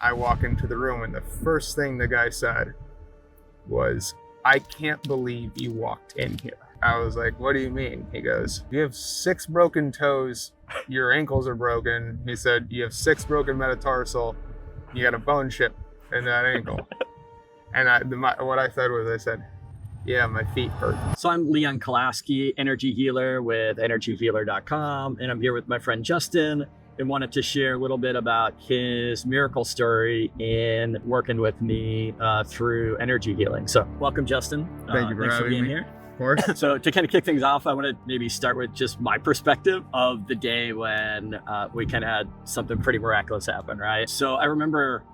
I walk into the room and the first thing the guy said was, "I can't believe you walked in here." I was like, "What do you mean?" He goes, "You have 6 broken toes. Your ankles are broken." He said, "You have 6 broken metatarsal. You got a bone chip in that ankle." And what I said was, I said, "Yeah, my feet hurt." So I'm Leon Kolaski, energy healer with energyhealer.com. And I'm here with my friend Justin and wanted to share a little bit about his miracle story in working with me through energy healing. So welcome, Justin. Thank you for thanks having for being me. here. Of course. So to kind of kick things off, I want to maybe start with just my perspective of the day when we kind of had something pretty miraculous happen, right? So I remember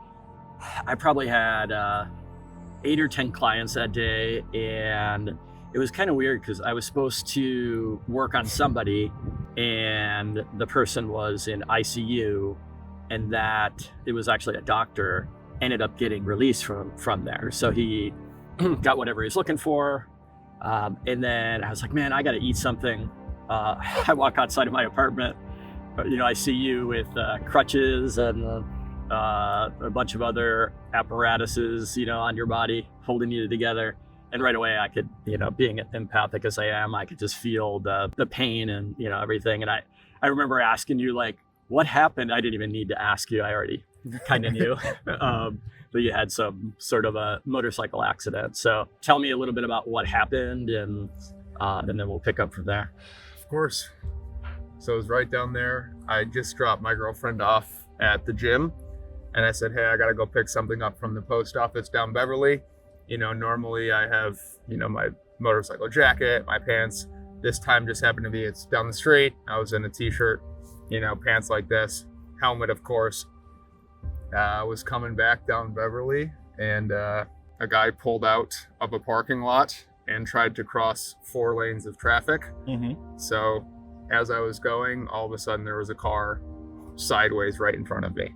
I probably had 8 or 10 clients that day, and it was kind of weird because I was supposed to work on somebody and the person was in ICU, and that it was actually a doctor, ended up getting released from there. So he got whatever he was looking for. And then I was like, man, I got to eat something. I walk outside of my apartment, I see you with crutches and a bunch of other apparatuses, on your body, holding you together. And right away I could, being empathic as I am, I could just feel the pain and, everything. And I remember asking you, like, what happened? I didn't even need to ask you. I already kind of knew. That you had some sort of a motorcycle accident. So tell me a little bit about what happened, and then we'll pick up from there. Of course. So it was right down there. I just dropped my girlfriend off at the gym, and I said, "Hey, I got to go pick something up from the post office down Beverly." Normally I have, my motorcycle jacket, my pants. This time just happened to be, it's down the street. I was in a t-shirt, pants like this, helmet, of course. Was coming back down Beverly, and a guy pulled out of a parking lot and tried to cross 4 lanes of traffic. Mm-hmm. So as I was going, all of a sudden there was a car sideways right in front of me.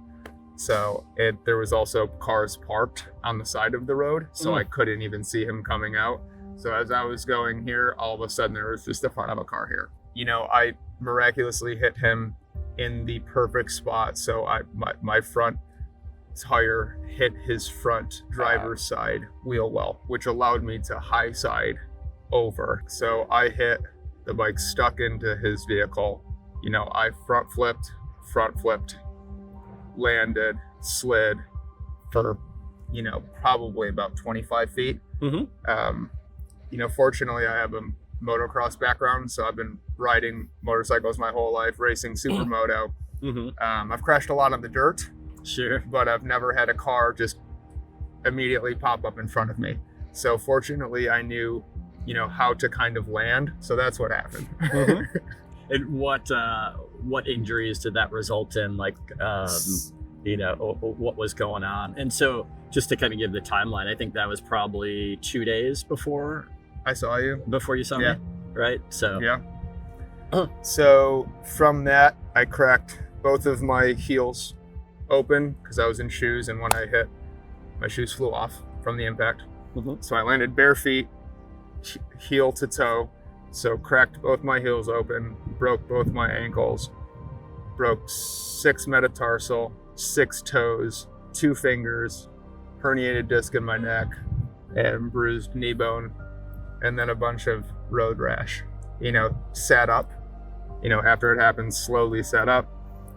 So there was also cars parked on the side of the road, so I couldn't even see him coming out. So as I was going here, all of a sudden there was just the front of a car here. I miraculously hit him in the perfect spot. So my front tire hit his front driver's side wheel well, which allowed me to high side over. So I hit, the bike stuck into his vehicle. I front flipped, landed, slid for, probably about 25 feet. Mm-hmm. Fortunately I have a motocross background, so I've been riding motorcycles my whole life, racing supermoto. Mm-hmm. I've crashed a lot on the dirt. Sure. But I've never had a car just immediately pop up in front of me. So fortunately I knew, how to kind of land. So that's what happened. Mm-hmm. And what injuries did that result in? Like, what was going on? And so just to kind of give the timeline, I think that was probably 2 days before I saw you. Before you saw Yeah. me, right? So Yeah. So from that, I cracked both of my heels open because I was in shoes, and when I hit, my shoes flew off from the impact. Mm-hmm. So I landed bare feet, heel to toe. So cracked both my heels open, broke both my ankles, broke 6 metatarsal, 6 toes, 2 fingers, herniated disc in my neck, and bruised knee bone, and then a bunch of road rash. Sat up, after it happened, slowly sat up.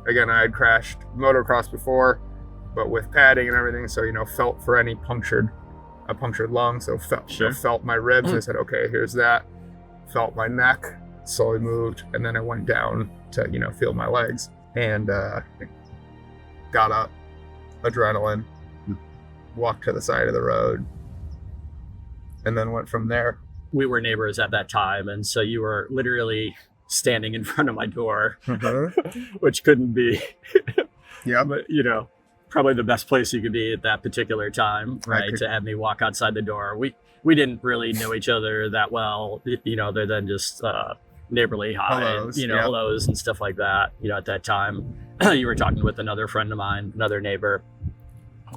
Again, I had crashed motocross before, but with padding and everything. So, felt for any punctured lung. So felt my ribs. I said, okay, here's that. Felt my neck, slowly moved. And then I went down to, feel my legs, and got up, adrenaline, walked to the side of the road, and then went from there. We were neighbors at that time. And so you were literally standing in front of my door, which couldn't be, Yeah, but probably the best place you could be at that particular time, right? To have me walk outside the door. We didn't really know each other that well, other than just neighborly hi, hellos, hellos and stuff like that. At that time, you were talking with another friend of mine, another neighbor,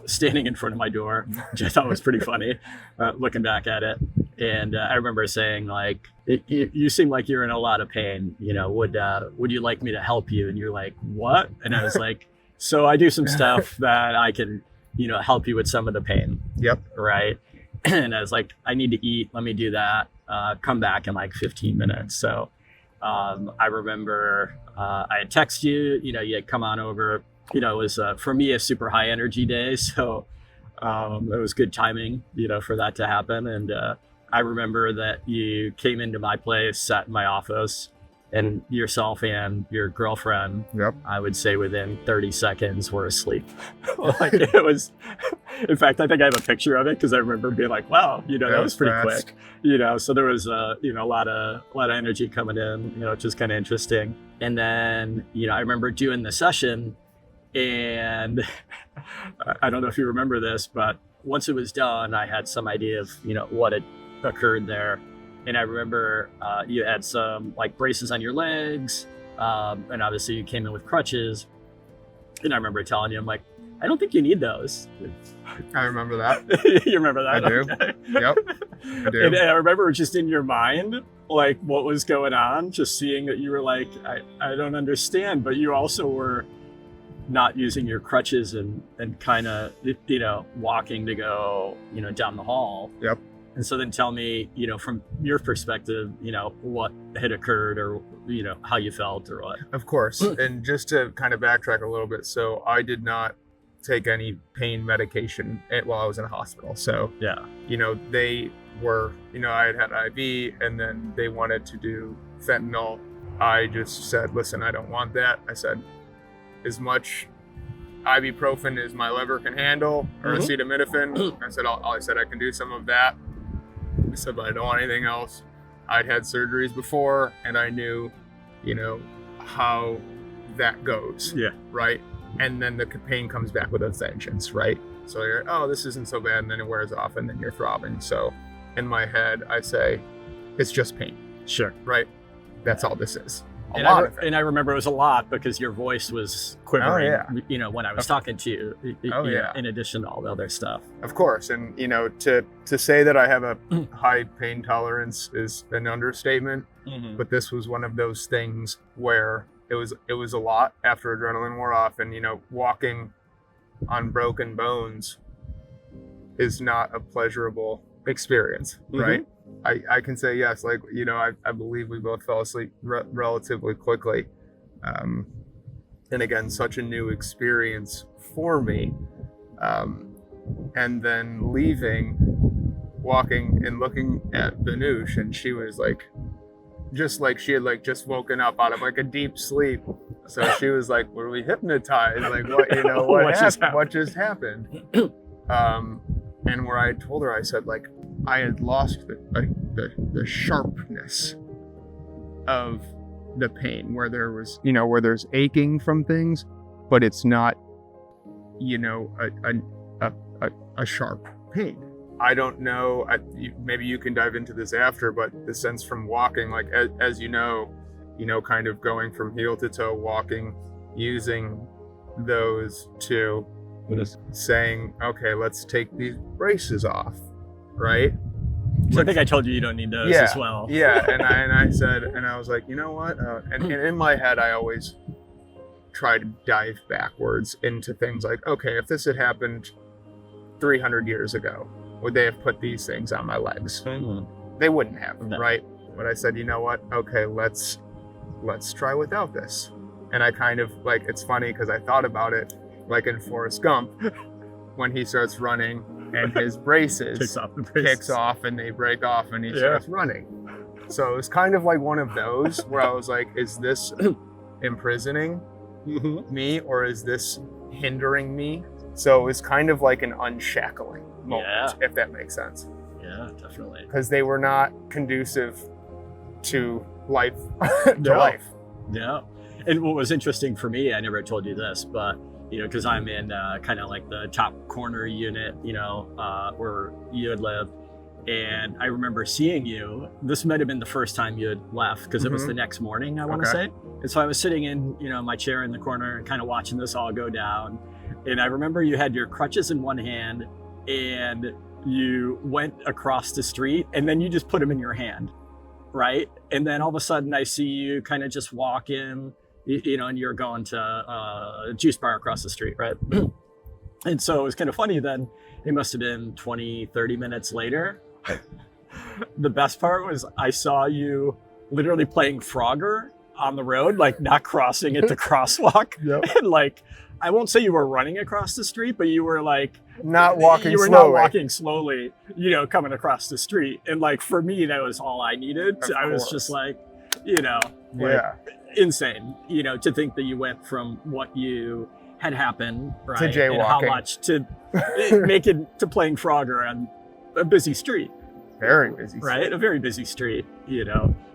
standing in front of my door, which I thought was pretty funny, looking back at it. And I remember saying, like, you seem like you're in a lot of pain. Would you like me to help you? And you're like, what? And I was like, So I do some stuff that I can, help you with some of the pain. Yep. Right. And I was like, I need to eat. Let me do that. Come back in like 15 minutes. So I remember I had texted you, you had come on over. It was for me a super high energy day. So it was good timing, for that to happen. And I remember that you came into my place, sat in my office, and yourself and your girlfriend, Yep. I would say within 30 seconds were asleep. Like it was, in fact, I think I have a picture of it because I remember being like, wow, that was pretty fast. quick, so there was, a lot of energy coming in, which is kind of interesting. And then, I remember doing the session, and I don't know if you remember this, but once it was done, I had some idea of, what had occurred there. And I remember you had some like braces on your legs, and obviously you came in with crutches. And I remember telling you, I'm like, I don't think you need those. I remember that. You remember that? I do. Okay. Yep. I do. And I remember just in your mind, like what was going on, just seeing that you were like, I don't understand, but you also were not using your crutches and kind of, walking to go, down the hall. Yep. And so then tell me, from your perspective, what had occurred or, how you felt or what. Of course. And just to kind of backtrack a little bit. So I did not take any pain medication while I was in a hospital. So, yeah, they were, I had IV and then they wanted to do fentanyl. I just said, listen, I don't want that. I said, as much ibuprofen as my liver can handle or acetaminophen. I said I can do some of that. I said, but I don't want anything else. I'd had surgeries before and I knew, how that goes. Yeah. Right. And then the pain comes back with a vengeance. Right. So you're, oh, this isn't so bad. And then it wears off and then you're throbbing. So in my head, I say, it's just pain. Sure. Right. That's all this is. And I remember it was a lot because your voice was quivering, when I was talking to you, in addition to all the other stuff. Of course. And, to say that I have a high pain tolerance is an understatement, but this was one of those things where it was a lot after adrenaline wore off and, walking on broken bones is not a pleasurable experience, right? I can say yes, like, I believe we both fell asleep relatively quickly. And again, such a new experience for me. And then leaving, walking and looking at Banush, and she was like, just like she had like just woken up out of like a deep sleep. So she was like, were we hypnotized? Like what just happened? And where I told her, I said, like, I had lost the sharpness of the pain, where there was, where there's aching from things, but it's not, a sharp pain. I don't know, maybe you can dive into this after, but the sense from walking, like, as kind of going from heel to toe, walking, using those to saying, okay, let's take these braces off, right? So I think I told you don't need those as well. Yeah, and I said, and I was like, you know what? And in my head, I always try to dive backwards into things like, okay, if this had happened 300 years ago, would they have put these things on my legs? They wouldn't have, right? But I said, you know what? Okay, let's try without this. And I kind of, like, it's funny because I thought about it like in Forrest Gump, when he starts running and his braces kicks off and they break off and he starts running. So it was kind of like one of those where I was like, is this imprisoning me or is this hindering me? So it was kind of like an unshackling moment, if that makes sense. Yeah, definitely. Because they were not conducive to life. Life. Yeah. And what was interesting for me, I never told you this, but because I'm in kind of like the top corner unit, where you had lived. And I remember seeing you. This might have been the first time you had left because it was the next morning, I want to say. And so I was sitting in, my chair in the corner and kind of watching this all go down. And I remember you had your crutches in one hand and you went across the street and then you just put them in your hand, right? And then all of a sudden I see you kind of just walk in and you're going to a juice bar across the street, right? And so it was kind of funny then. It must have been 20, 30 minutes later. The best part was I saw you literally playing Frogger on the road, like not crossing at the crosswalk. Yep. And like, I won't say you were running across the street, but you were like, not walking you were slowly. not walking slowly, coming across the street. And like, for me, that was all I needed. I was just like, insane, to think that you went from what you had happened, right? To jaywalking. And how much to make it to playing Frogger on a busy street. Very busy street. Right? A very busy street,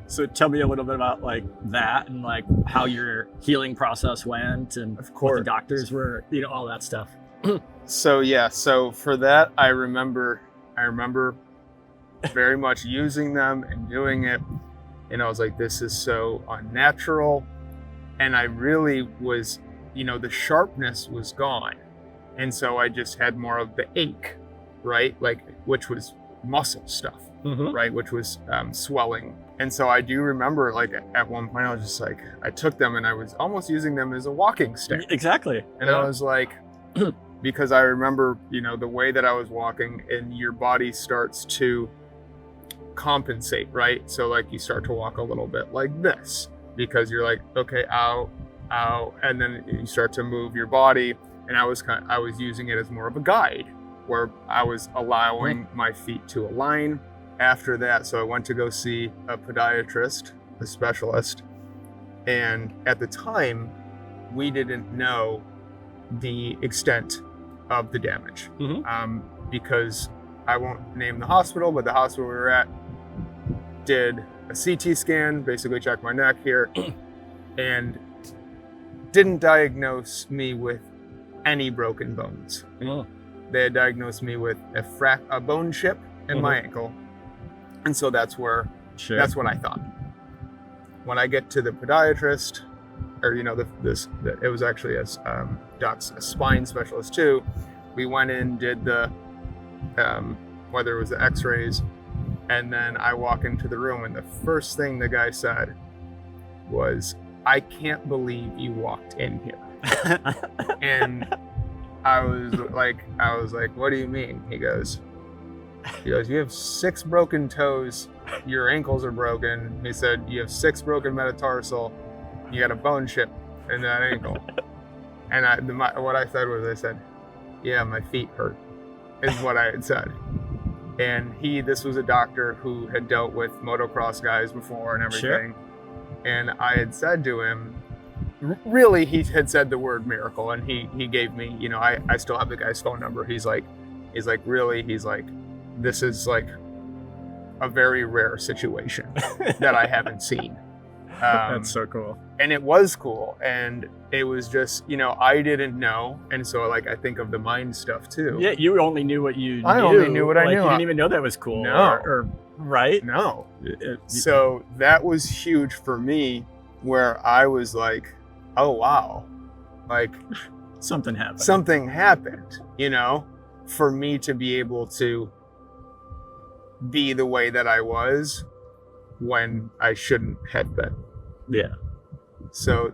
So tell me a little bit about like that and like how your healing process went and of course. What the doctors were, all that stuff. So for that, I remember very much using them and doing it. And I was like, this is so unnatural. And I really was, the sharpness was gone. And so I just had more of the ache, right? Like, which was muscle stuff, right? Which was swelling. And so I do remember, like, at one point I was just like, I took them and I was almost using them as a walking stick. Exactly. And I was like, because I remember, the way that I was walking and your body starts to compensate, right? So like you start to walk a little bit like this because you're like, okay, ow, and then you start to move your body. And I was using it as more of a guide where I was allowing my feet to align. After that, so I went to go see a podiatrist, a specialist, and at the time, we didn't know the extent of the damage because I won't name the hospital, but the hospital we were at did a CT scan, basically checked my neck here, and didn't diagnose me with any broken bones. They had diagnosed me with a bone chip in my ankle. And so that's what I thought. When I get to the podiatrist, or it was actually a spine specialist too. We went in, did the whether it was the X-rays, and then I walk into the room, and the first thing the guy said was, "I can't believe you walked in here." And I was like, "What do you mean?" He goes, "You have 6 broken toes. Your ankles are broken." He said, "You have 6 broken metatarsal. You got a bone chip in that ankle." And what I said, "Yeah, my feet hurt," is what I had said. And this was a doctor who had dealt with motocross guys before and everything. Sure. And I had said to him, really, he had said the word miracle, and he gave me, I still have the guy's phone number. He's like, this is like a very rare situation that I haven't seen. That's so cool. And it was cool. And it was just, I didn't know. And so like, I think of the mind stuff too. Yeah. You only knew what you knew. I only knew what I knew. You didn't even know that was cool. No. Or right? No. So that was huge for me, where I was like, oh, wow. Like something happened. For me to be able to be the way that I was when I shouldn't have been. Yeah. So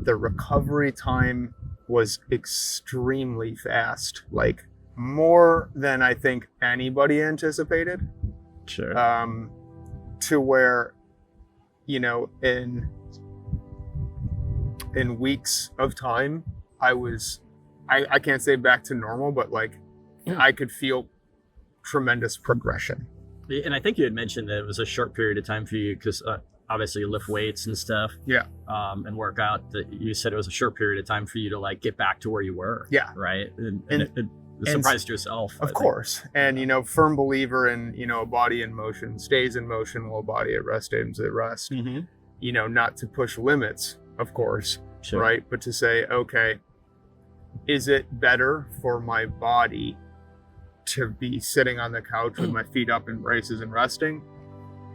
the recovery time was extremely fast, like more than I think anybody anticipated. Sure. To where, in weeks of time, I can't say back to normal, but like I could feel tremendous progression. And I think you had mentioned that it was a short period of time for you because obviously you lift weights and stuff. Yeah. And work out. That you said it was a short period of time for you to like get back to where you were. Yeah. Right. And it surprised yourself. Of course. And, firm believer in, a body in motion stays in motion while body at rest stays at rest. Mm-hmm. Not to push limits, of course. Sure. Right. But to say, okay, is it better for my body to be sitting on the couch with my feet up in braces and resting,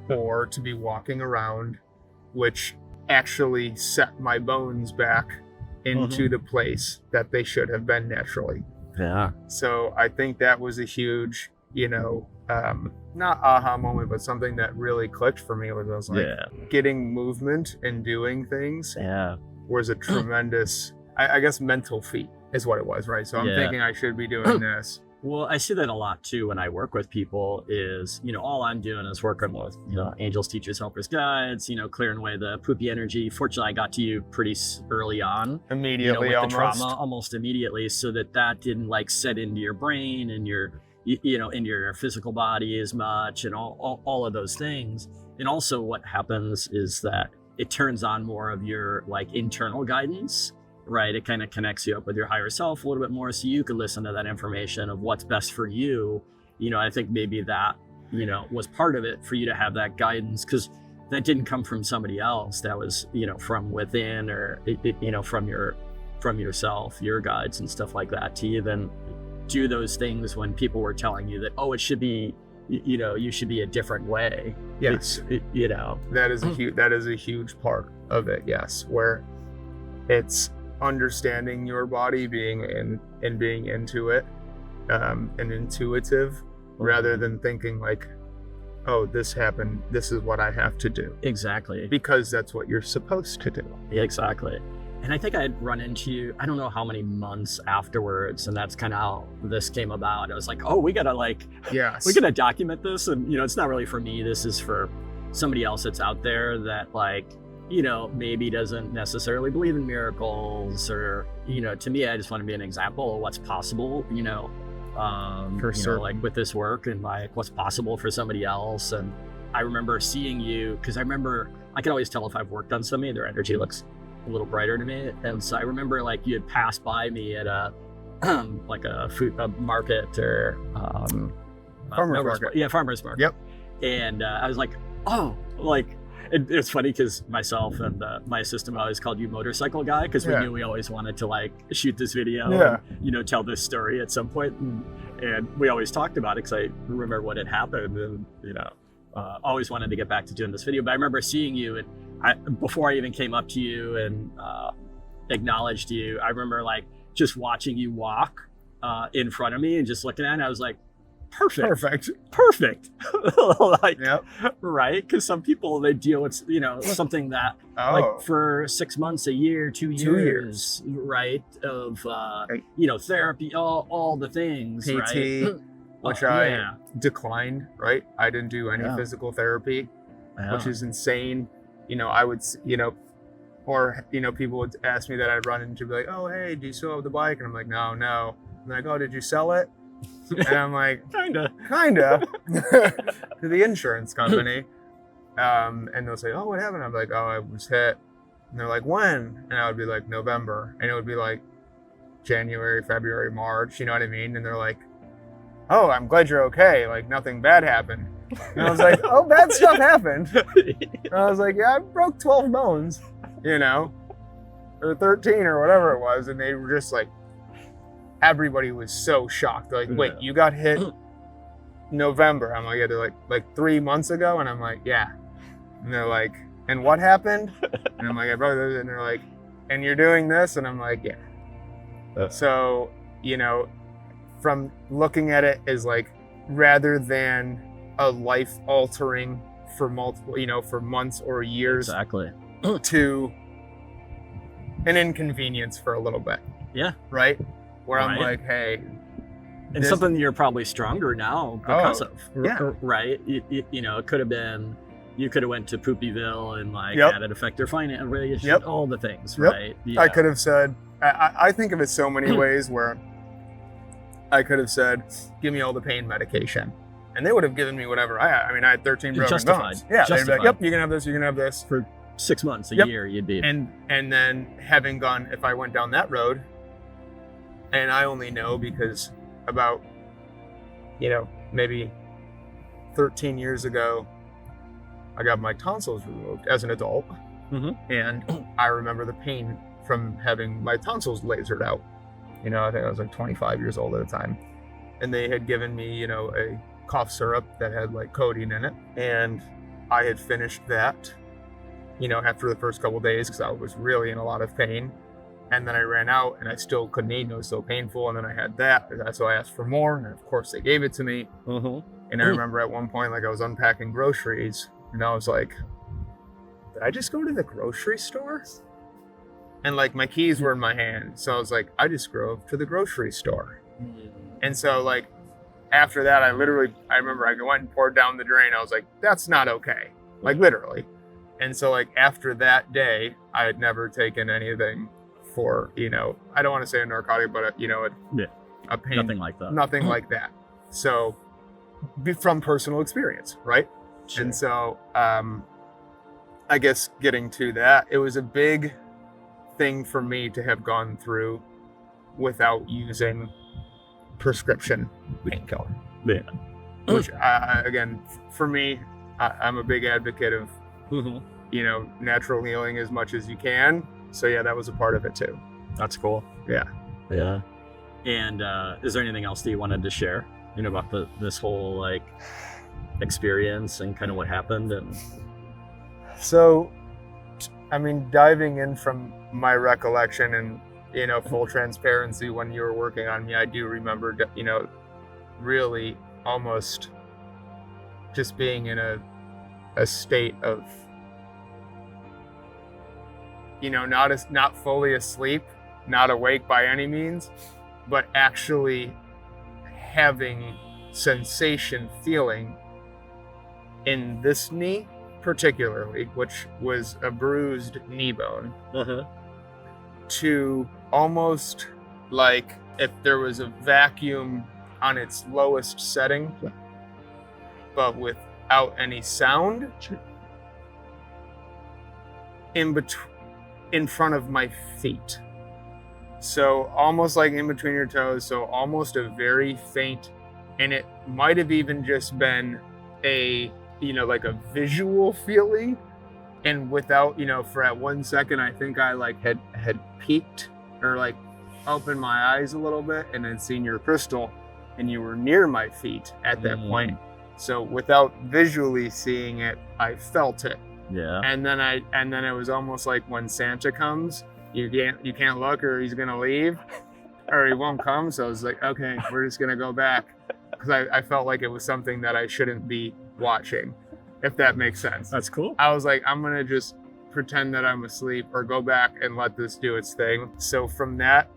or to be walking around, which actually set my bones back into the place that they should have been naturally? Yeah. So I think that was a huge, not aha moment, but something that really clicked for me was I was like, getting movement and doing things was a tremendous, I guess, mental feat is what it was, right? So I'm thinking I should be doing this. Well, I see that a lot too when I work with people is, all I'm doing is working with, angels, teachers, helpers, guides, clearing away the poopy energy. Fortunately, I got to you pretty early on. Immediately, with the trauma, almost immediately, so that didn't like set into your brain and your, into your physical body as much and all of those things. And also what happens is that it turns on more of your like internal guidance. Right, it kind of connects you up with your higher self a little bit more, so you can listen to that information of what's best for you. I think maybe that was part of it for you to have that guidance, because that didn't come from somebody else. That was from within, or from yourself, your guides and stuff like that, to even do those things when people were telling you that it should be you should be a different way. Yes, that is a huge part of it. Yes, where it's understanding your body, being into it, and intuitive, rather than thinking like, oh, this happened, this is what I have to do. Exactly. Because that's what you're supposed to do. Yeah, exactly. And I think I'd run into you, I don't know how many months afterwards, and that's kind of how this came about. I was like, oh, we gotta we gotta document this. And it's not really for me, this is for somebody else that's out there that maybe doesn't necessarily believe in miracles, or, to me, I just want to be an example of what's possible, for sure. Like with this work, and like what's possible for somebody else. And I remember seeing you, because I can always tell if I've worked on somebody, their energy looks a little brighter to me. And so I remember like you had passed by me at a like a market, or farmer's market. Yeah, farmer's market. Yep. And I was like, oh, like, it's funny because myself and my assistant always called you motorcycle guy, because we knew we always wanted to like shoot this video and tell this story at some point, and we always talked about it because I remember what had happened, and always wanted to get back to doing this video. But I remember seeing you, and before I even came up to you and acknowledged you, I remember like just watching you walk in front of me and just looking at it, and I was like, perfect. Like, right? Because some people, they deal with something that like for 6 months, a year, 2 years, right, of therapy, all the things, PT, right? Which I declined, right? I didn't do any physical therapy, which is insane. I would or people would ask me that, I'd run into, be like, oh, hey, do you still have the bike? And I'm like, no. And they're like, oh, did you sell it? And I'm like, kinda to the insurance company. And they'll say, oh, what happened? I'm like, oh, I was hit. And they're like, when? And I would be like, November. And it would be like January, February, March, you know what I mean? And they're like, oh, I'm glad you're okay, like nothing bad happened. And I was like, oh, bad stuff happened. And I was like, yeah, I broke 12 bones, or 13 or whatever it was. And they were just like, everybody was so shocked. They're like, wait, you got hit November? I'm like, yeah. They're like 3 months ago? And I'm like, yeah. And they're like, and what happened? And I'm like, I broke this. And they're like, and you're doing this? And I'm like, yeah. So, from looking at it as like, rather than a life altering for multiple, for months or years, exactly, to an inconvenience for a little bit. Yeah. Right? Where I'm like, hey. And something you're probably stronger now because of. Yeah. Right? It could have been, you could have went to Poopyville and like had it affect your finance, all the things, right? Yeah. I could have said, I think of it so many ways where I could have said, give me all the pain medication. And they would have given me whatever I had. I mean, I had 13 broken bones. Yeah, they'd be like, yep, you can have this, you can have this. For 6 months, a year, you'd be. And then having gone, if I went down that road, and I only know because about, maybe 13 years ago, I got my tonsils removed as an adult. Mm-hmm. And I remember the pain from having my tonsils lasered out. I think I was like 25 years old at the time. And they had given me, a cough syrup that had like codeine in it. And I had finished that, after the first couple of days, because I was really in a lot of pain. And then I ran out and I still couldn't eat and it was so painful. And then I had that. So I asked for more. And of course they gave it to me. And I remember at one point, like I was unpacking groceries and I was like, did I just go to the grocery store? And like my keys were in my hand. So I was like, I just drove to the grocery store. And so like after that, I remember I went and poured down the drain. I was like, that's not okay. Like literally. And so like after that day, I had never taken anything for, you know, I don't want to say a narcotic, but a pain. Nothing like that. Nothing like that. So from personal experience, right? Sure. And so I guess getting to that, it was a big thing for me to have gone through without using prescription painkiller. Yeah. Which again, for me, I'm a big advocate of, you know, natural healing as much as you can. So yeah, that was a part of it too. That's cool. Yeah. Yeah. And is there anything else that you wanted to share, you know, about this whole like experience and kind of what happened? And so, I mean, diving in from my recollection and, you know, full transparency, when you were working on me, I do remember, you know, really almost just being in a state of, you know, not fully asleep, not awake by any means, but actually having sensation, feeling in this knee particularly, which was a bruised knee bone, to almost like if there was a vacuum on its lowest setting, but without any sound, in front of my feet. So almost like in between your toes, so almost a very faint, and it might have even just been a, you know, like a visual feeling. And without, you know, for at 1 second, I think I like had peeked or like opened my eyes a little bit and then seen your crystal, and you were near my feet at that point. So without visually seeing it, I felt it. Yeah. And then it was almost like when Santa comes, you can't look or he's gonna leave or he won't come. So I was like, okay, we're just gonna go back, because I felt like it was something that I shouldn't be watching, if that makes sense. That's cool. I was like, I'm gonna just pretend that I'm asleep or go back and let this do its thing. So from that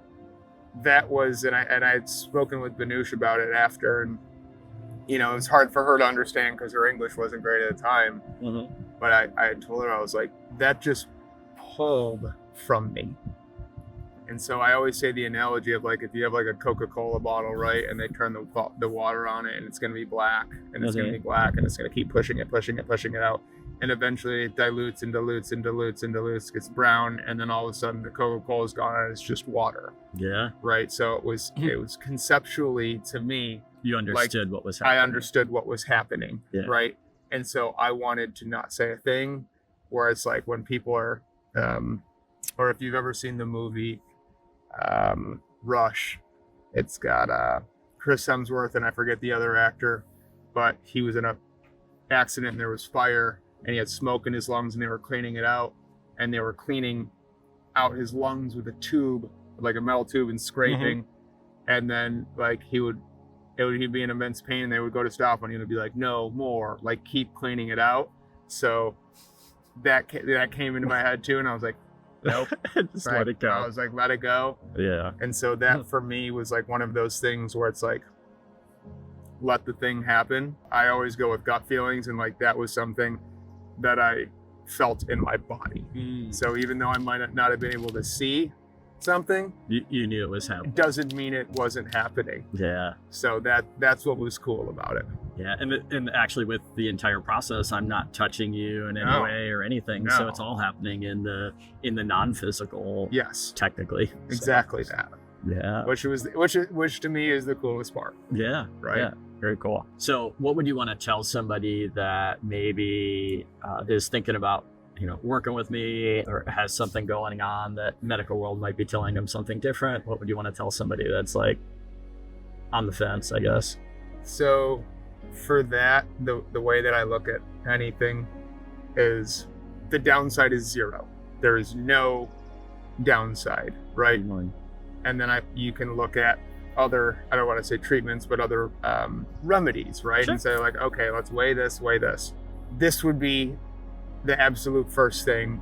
was, and I had spoken with Banush about it after, and you know, it was hard for her to understand because her English wasn't great at the time. But I told her, I was like, that just pulled from me. And so I always say the analogy of like, if you have like a Coca-Cola bottle, right, and they turn the water on it, and it's going to be black, and it's going to be black, and it's going to keep pushing it out, and eventually it dilutes and dilutes and dilutes and dilutes, gets brown, and then all of a sudden the Coca-Cola is gone and it's just water. Yeah. Right. So it was conceptually, to me, you understood like, what was happening. I understood what was happening. Yeah. Right. And so I wanted to not say a thing, where it's like when people are, or if you've ever seen the movie Rush, it's got Chris Hemsworth and I forget the other actor, but he was in a accident and there was fire and he had smoke in his lungs and they were cleaning it out, and they were cleaning out his lungs with a tube, like a metal tube, and scraping. And then like he'd be in immense pain and they would go to stop and he would be like, no more, like keep cleaning it out. So that came into my head too, and I was like, nope. Just let it go. I was like, let it go. Yeah. And so that for me was like one of those things where it's like, let the thing happen. I always go with gut feelings, and like that was something that I felt in my body. So even though I might not have been able to see something, you knew it was happening. Doesn't mean it wasn't happening. Yeah. So that's what was cool about it. Yeah, and actually with the entire process, I'm not touching you in any way or anything. No. So it's all happening in the non-physical. Yes. Technically. Exactly that. Yeah. Which to me is the coolest part. Yeah. Right. Yeah. Very cool. So what would you want to tell somebody that maybe is thinking about, you know, working with me or has something going on that medical world might be telling them something different? What would you want to tell somebody that's like on the fence, I guess? So for that, the way that I look at anything is the downside is zero. There is no downside, right? And then you can look at other, I don't want to say treatments, but other remedies, right? Sure. And say like, okay, let's weigh this. This would be the absolute first thing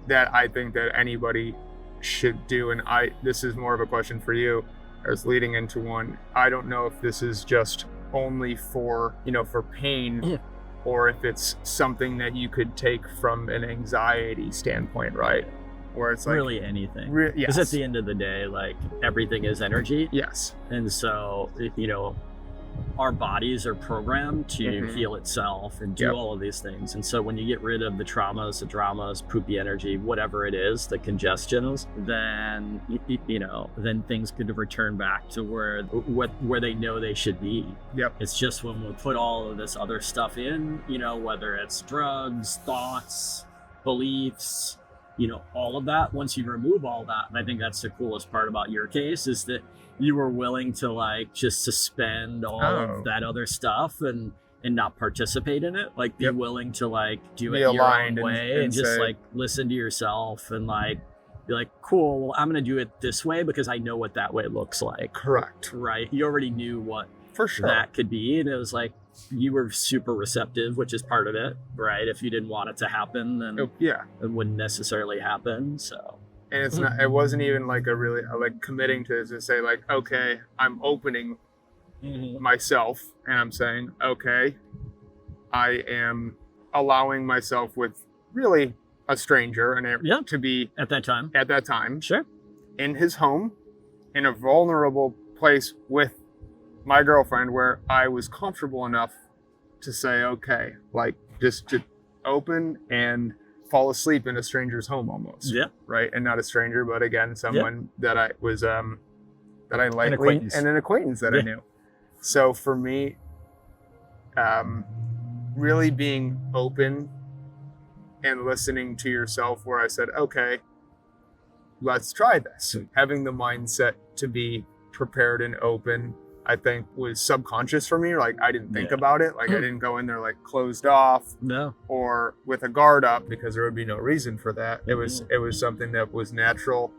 that I think that anybody should do. And this is more of a question for you, as leading into one. I don't know if this is just only for, for pain, or if it's something that you could take from an anxiety standpoint, right? Where it's like really anything. Yes. Because at the end of the day, like, everything is energy. Yes. And so, our bodies are programmed to heal itself and do all of these things. And so when you get rid of the traumas, the dramas, poopy energy, whatever it is, the congestions, then, then things could return back to where they know they should be. Yep. It's just when we put all of this other stuff in, whether it's drugs, thoughts, beliefs, all of that, once you remove all that, and I think that's the coolest part about your case, is that you were willing to like just suspend all of that other stuff and not participate in it, like be willing to like do it your own way and just like listen to yourself and like be like, cool, well, I'm gonna do it this way because I know what that way looks like. Correct. Right? You already knew what for sure that could be, and it was like you were super receptive, which is part of it, right? If you didn't want it to happen, then it wouldn't necessarily happen. So, and it's not, it wasn't even like a really like committing to say like, okay, I'm opening myself and I'm saying, okay, I am allowing myself with really a stranger and to be at that time, sure, in his home, in a vulnerable place with my girlfriend, where I was comfortable enough to say, okay, like just to open and fall asleep in a stranger's home almost. Yeah. Right. And not a stranger, but again, someone that I was, that I liked, and an acquaintance that I knew. So for me, really being open and listening to yourself, where I said, okay, let's try this. Having the mindset to be prepared and open, I think was subconscious for me. Like I didn't think about it. Like I didn't go in there like closed off or with a guard up, because there would be no reason for that. It was something that was natural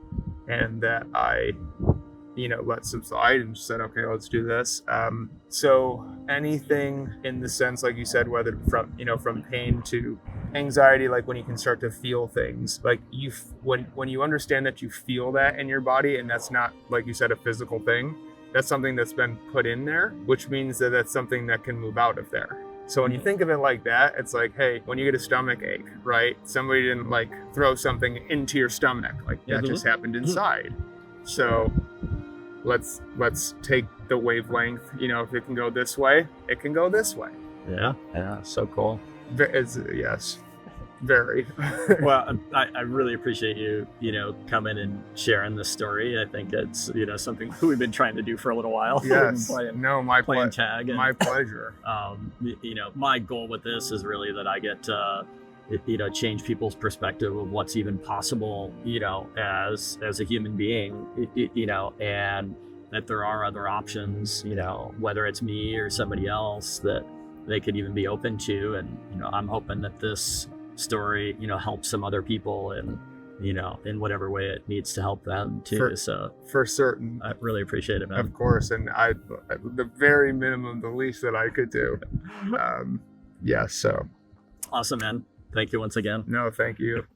and that I, let subside and said, okay, let's do this. So anything in the sense, like you said, whether from pain to anxiety, like when you can start to feel things, like when you understand that you feel that in your body, and that's not, like you said, a physical thing. That's something that's been put in there, which means that that's something that can move out of there. So when you think of it like that, it's like, hey, when you get a stomach ache, right? Somebody didn't like throw something into your stomach, like that just happened inside. So let's take the wavelength, if it can go this way, it can go this way. Yeah, so cool. Yes. Very. Well, I really appreciate you, coming and sharing this story. I think it's, something we've been trying to do for a little while. Yes. Playing tag. And, my pleasure. My goal with this is really that I get to, change people's perspective of what's even possible, as a human being, and that there are other options, whether it's me or somebody else that they could even be open to. And, I'm hoping that this story, help some other people and, in whatever way it needs to help them too. For certain. I really appreciate it, man. Of course. And the very minimum, the least that I could do. So. Awesome, man. Thank you once again. No, thank you.